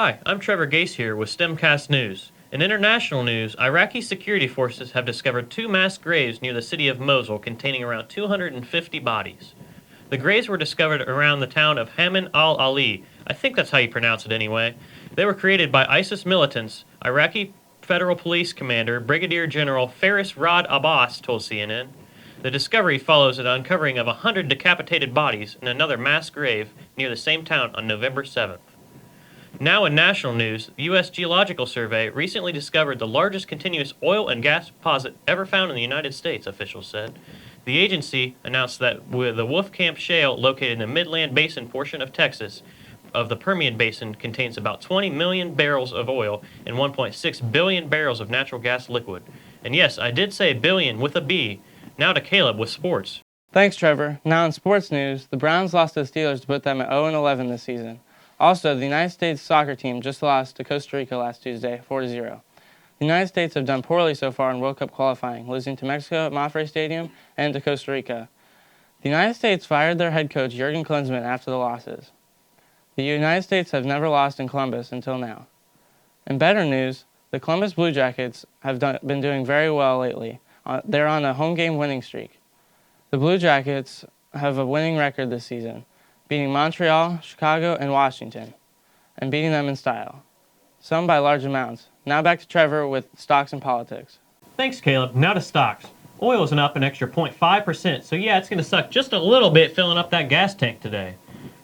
Hi, I'm Trevor Gase here with STEMcast News. In international news, Iraqi security forces have discovered 2 mass graves near the city of Mosul containing around 250 bodies. The graves were discovered around the town of Haman al-Ali. I think that's how you pronounce it anyway. They were created by ISIS militants. Iraqi Federal Police Commander Brigadier General Faris Rad Abbas told CNN. The discovery follows an uncovering of 100 decapitated bodies in another mass grave near the same town on November 7th. Now in national news, the U.S. Geological Survey recently discovered the largest continuous oil and gas deposit ever found in the United States, officials said. The agency announced that with the Wolfcamp Shale located in the Midland Basin portion of Texas, of the Permian Basin contains about 20 million barrels of oil and 1.6 billion barrels of natural gas liquid. And yes, I did say billion with a B. Now to Caleb with sports. Thanks, Trevor. Now in sports news, the Browns lost to the Steelers to put them at 0-11 this season. Also, the United States soccer team just lost to Costa Rica last Tuesday, 4-0. The United States have done poorly so far in World Cup qualifying, losing to Mexico at Mafre Stadium and to Costa Rica. The United States fired their head coach Jurgen Klinsmann after the losses. The United States have never lost in Columbus until now. In better news, the Columbus Blue Jackets have been doing very well lately. They're on a home game winning streak. The Blue Jackets have a winning record this season, beating Montreal, Chicago, and Washington, and beating them in style, some by large amounts. Now back to Trevor with stocks and politics. Thanks, Caleb. Now to stocks. Oil is up an extra 0.5%, so yeah, it's going to suck just a little bit filling up that gas tank today.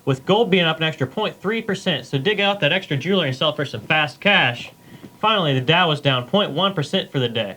With gold being up an extra 0.3%, so dig out that extra jewelry and sell for some fast cash. Finally, the Dow was down 0.1% for the day.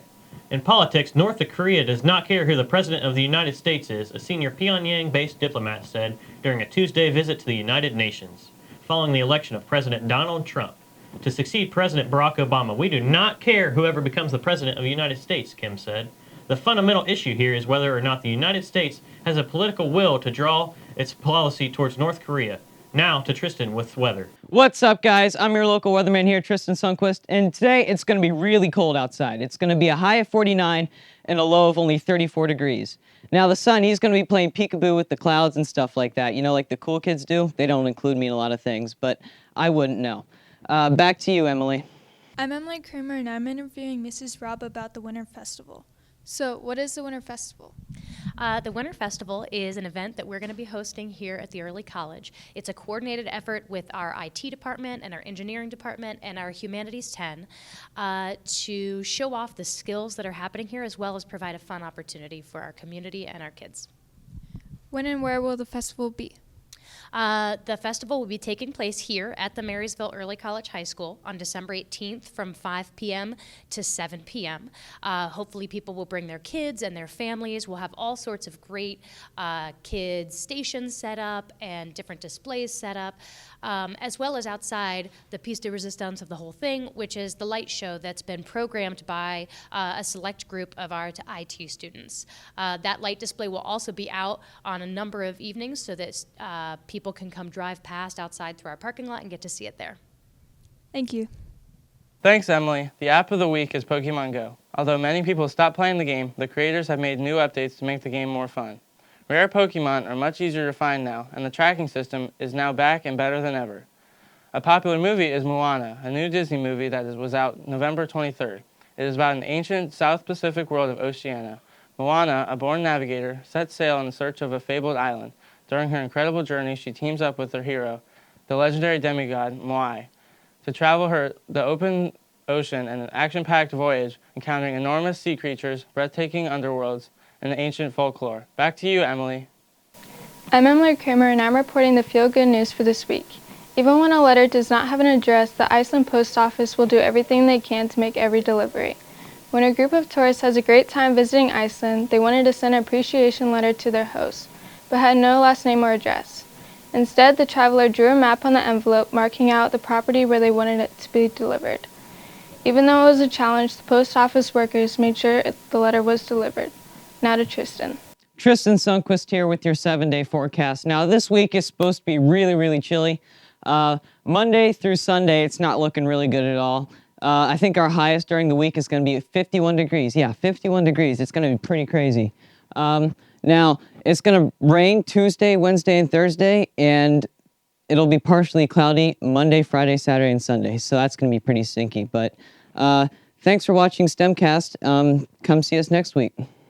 In politics, North Korea does not care who the President of the United States is, a senior Pyongyang-based diplomat said during a Tuesday visit to the United Nations, following the election of President Donald Trump. To succeed President Barack Obama, we do not care whoever becomes the President of the United States, Kim said. The fundamental issue here is whether or not the United States has a political will to draw its policy towards North Korea. Now to Tristan with weather. What's up, guys? I'm your local weatherman here, Tristan Sundquist, and today it's going to be really cold outside. It's going to be a high of 49 and a low of only 34 degrees. Now the sun, he's going to be playing peekaboo with the clouds and stuff like that. You know, like the cool kids do? They don't include me in a lot of things, but I wouldn't know. Back to you, Emily. I'm Emily Kramer, and I'm interviewing Mrs. Robb about the Winter Festival. So, what is the Winter Festival? The Winter Festival is an event that we're going to be hosting here at the Early College. It's a coordinated effort with our IT department and our engineering department and our Humanities 10 to show off the skills that are happening here, as well as provide a fun opportunity for our community and our kids. When and where will the festival be? The festival will be taking place here at the Marysville Early College High School on December 18th from 5 p.m. to 7 p.m. Hopefully people will bring their kids and their families. We'll have all sorts of great kids stations set up and different displays set up, as well as outside the piece de resistance of the whole thing, which is the light show that's been programmed by a select group of our IT students. That light display will also be out on a number of evenings so that people can come drive past outside through our parking lot and get to see it there. Thank you. Thanks, Emily. The app of the week is Pokemon Go. Although many people stopped playing the game, the creators have made new updates to make the game more fun. Rare Pokemon are much easier to find now, and the tracking system is now back and better than ever. A popular movie is Moana, a new Disney movie that was out November 23rd. It is about an ancient South Pacific world of Oceania. Moana, a born navigator, sets sail in search of a fabled island. During her incredible journey, she teams up with her hero, the legendary demigod Moai, to travel the open ocean in an action-packed voyage, encountering enormous sea creatures, breathtaking underworlds, and ancient folklore. Back to you, Emily. I'm Emily Kramer, and I'm reporting the feel-good news for this week. Even when a letter does not have an address, the Iceland Post Office will do everything they can to make every delivery. When a group of tourists has a great time visiting Iceland, they wanted to send an appreciation letter to their host, but had no last name or address. Instead, the traveler drew a map on the envelope, marking out the property where they wanted it to be delivered. Even though it was a challenge, the post office workers made sure the letter was delivered. Now to Tristan. Tristan Sundquist here with your 7-day forecast. Now, this week is supposed to be really, really chilly. Monday through Sunday, it's not looking really good at all. I think our highest during the week is going to be 51 degrees. Yeah, 51 degrees. It's going to be pretty crazy. Now, it's going to rain Tuesday, Wednesday, and Thursday, and it'll be partially cloudy Monday, Friday, Saturday, and Sunday. So that's going to be pretty stinky. But thanks for watching STEMcast. Come see us next week.